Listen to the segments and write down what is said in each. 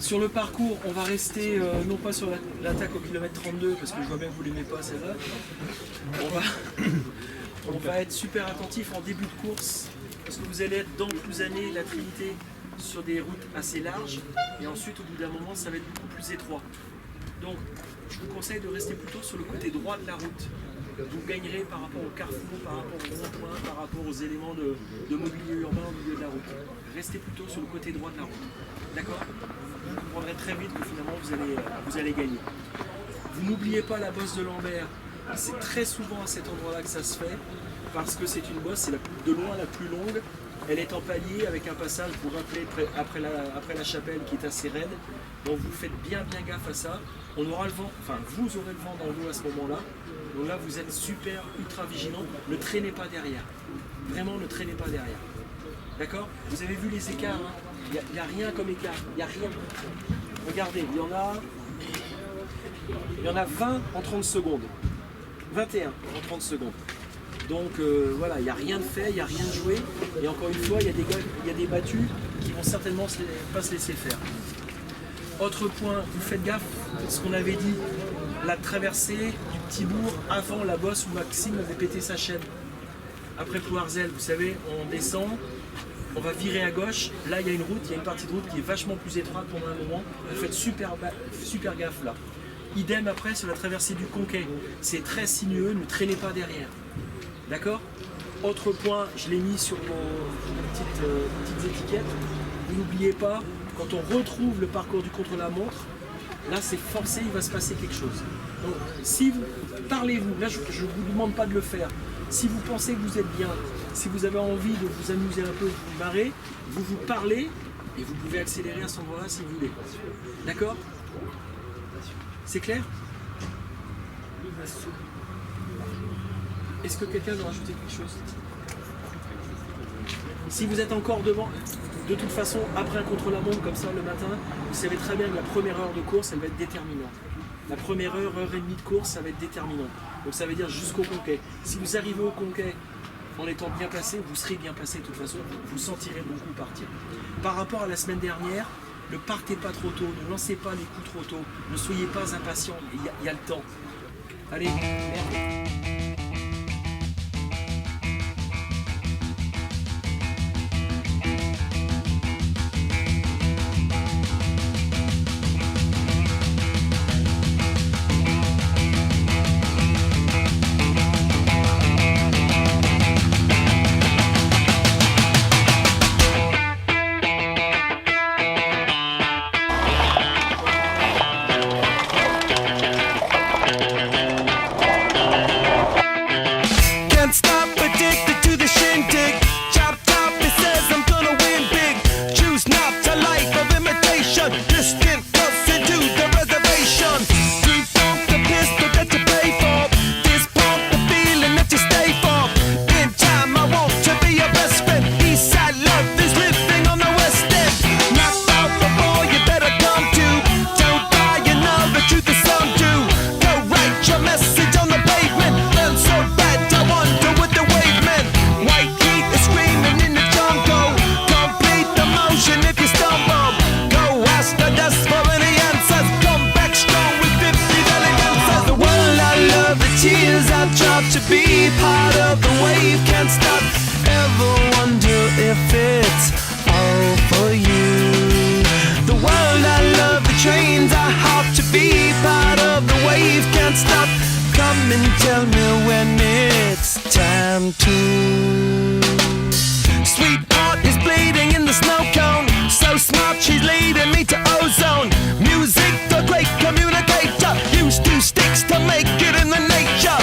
Sur le parcours, on va rester non pas sur l'attaque au kilomètre 32, parce que je vois bien que vous ne l'aimez pas celle-là. On va être super attentif en début de course, parce que vous allez être dans Plouzané, la Trinité, sur des routes assez larges, et ensuite au bout d'un moment ça va être beaucoup plus étroit. Donc je vous conseille de rester plutôt sur le côté droit de la route. Vous gagnerez par rapport au carrefour, par rapport au rond-point, par rapport aux éléments de mobilier urbain au milieu de la route. Restez plutôt sur le côté droit de la route. D'accord? Vous comprendrez très vite que finalement vous allez gagner. Vous n'oubliez pas la bosse de Lambert. C'est très souvent à cet endroit-là que ça se fait, parce que c'est une bosse, c'est de loin la plus longue. Elle est en palier avec un passage, vous vous rappelez, après la chapelle qui est assez raide. Donc vous faites bien gaffe à ça. On aura le vent, enfin vous aurez le vent dans le dos à ce moment-là. Donc là vous êtes super, ultra vigilant. Ne traînez pas derrière. Vraiment ne traînez pas derrière. D'accord? Vous avez vu les écarts, hein? Il n'y a rien comme écart, il n'y a rien. Regardez, il y en a 20 en 30 secondes. 21 en 30 secondes. Donc voilà, il n'y a rien de fait, il n'y a rien de joué. Et encore une fois, il y a des battus qui vont certainement pas se laisser faire. Autre point, vous faites gaffe, ce qu'on avait dit, la traversée du petit bourg avant la bosse où Maxime avait pété sa chaîne. Après Plouarzel, vous savez, on descend, on va virer à gauche. Là, il y a une route, il y a une partie de route qui est vachement plus étroite pendant un moment. Vous faites super gaffe là. Idem après sur la traversée du Conquet. C'est très sinueux, ne traînez pas derrière. D'accord? Autre point, je l'ai mis sur vos petites étiquettes. Vous n'oubliez pas, quand on retrouve le parcours du contre-la-montre, là c'est forcé, il va se passer quelque chose. Donc si vous parlez-vous, là je ne vous demande pas de le faire. Si vous pensez que vous êtes bien, si vous avez envie de vous amuser un peu, de vous marrer, vous vous parlez et vous pouvez accélérer à cet endroit-là si vous voulez. D'accord? C'est clair? Est-ce que quelqu'un veut rajouter quelque chose? Si vous êtes encore devant, de toute façon, après un contre-la-montre comme ça le matin, vous savez très bien que la première heure de course, elle va être déterminante. La première heure et demie de course, ça va être déterminant. Donc ça veut dire jusqu'au Conquet. Si vous arrivez au Conquet en étant bien placé, vous serez bien placé de toute façon, vous sentirez beaucoup partir. Par rapport à la semaine dernière, ne partez pas trop tôt, ne lancez pas les coups trop tôt, ne soyez pas impatient, il y a le temps. Allez, merde. to be part of the wave. Can't stop, ever wonder if it's all for you. The world I love, the trains I hop to be part of the wave. Can't stop, come and tell me when it's time to. Sweetheart is bleeding in the snow cone. So smart, she's leading me to ozone. Music, the great communicator. Use two sticks to make it in the nature.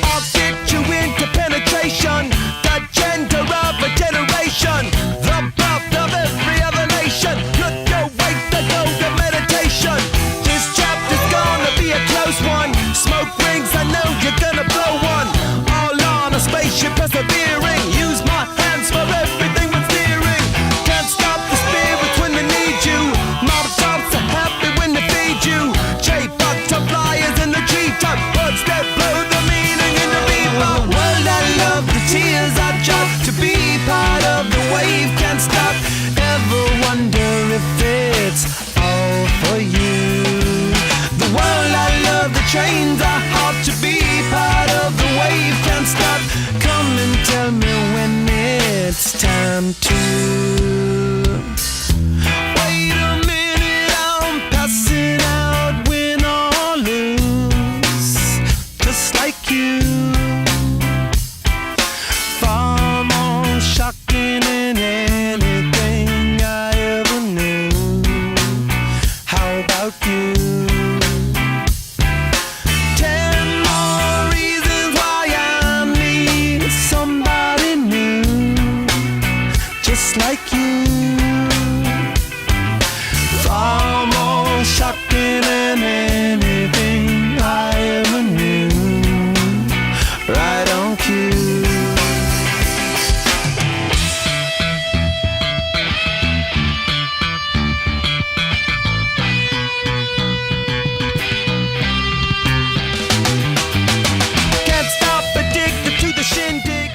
I'll get you into penetration. The gender of a generation. The birth of every other nation. Look your way to go to meditation. This chapter's gonna be a close one. Smoke rings, I know you're gonna blow one. All on a spaceship persevering. Use my hands for everything but steering. Can't stop the spirits when they need you. Mob tops are happy when they feed you. Butterflies in the treetop. Words that blow the meaning in the bebop. World I love, the tears I drop to be part of the wave. Can't stop, ever wonder if it's all for you. The world I love, the trains I hop to be part of the wave. Can't stop, come and tell me when it's time to. Wait a minute, I'm passing out, win or lose, just like you. Far more shocking than anything I ever knew. How about you? 10 more reasons why I need somebody new, just like you. Far more shocking than anything I ever knew. Right on cue. Can't stop, addicted to the shindig.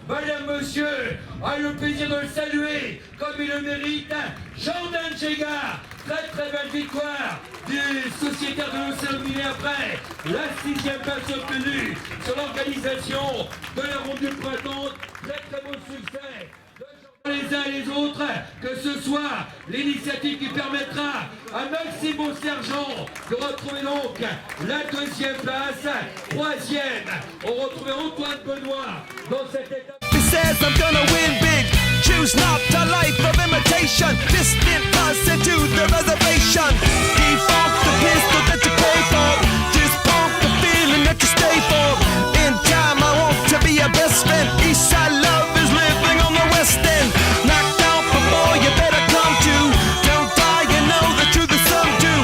Madame, monsieur, a le plaisir de le saluer comme il le mérite, Jordan Jega. Très belle victoire du sociétaire de l'Océan Miné après la 6e place obtenue sur l'organisation de la ronde du printemps. Très beau succès de Jordan les uns et les autres, que ce soit l'initiative qui permettra à Maximo Sergent de retrouver donc la 2e place. 3e, on retrouvait Antoine Benoît dans cette étape. He says I'm gonna win big. Choose not a life of imitation. Distant us into the reservation. Default the pistol that you pay for. Just pump the feeling that you stay for. In time I want to be your best friend. Eastside love is living on the west end. Knocked out before you better come to. Don't die, you know the truth is some do.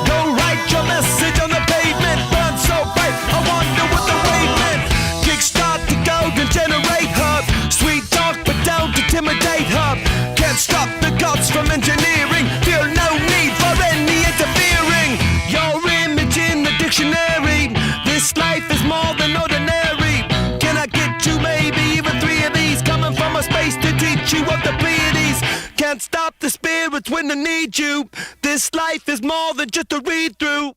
Go write your message on the pavement. Burn so bright, I wonder what the wave meant. Kickstart the golden generate hub. Sweet talk but don't intimidate hub. Can't stop the gods from engineering. Feel no need for any interfering. Your image in the dictionary. This life is more than ordinary. Can I get you maybe even 3 of these? Coming from a space to teach you of the Pleiades. Can't stop the spirits when they need you. This life is more than just a read through.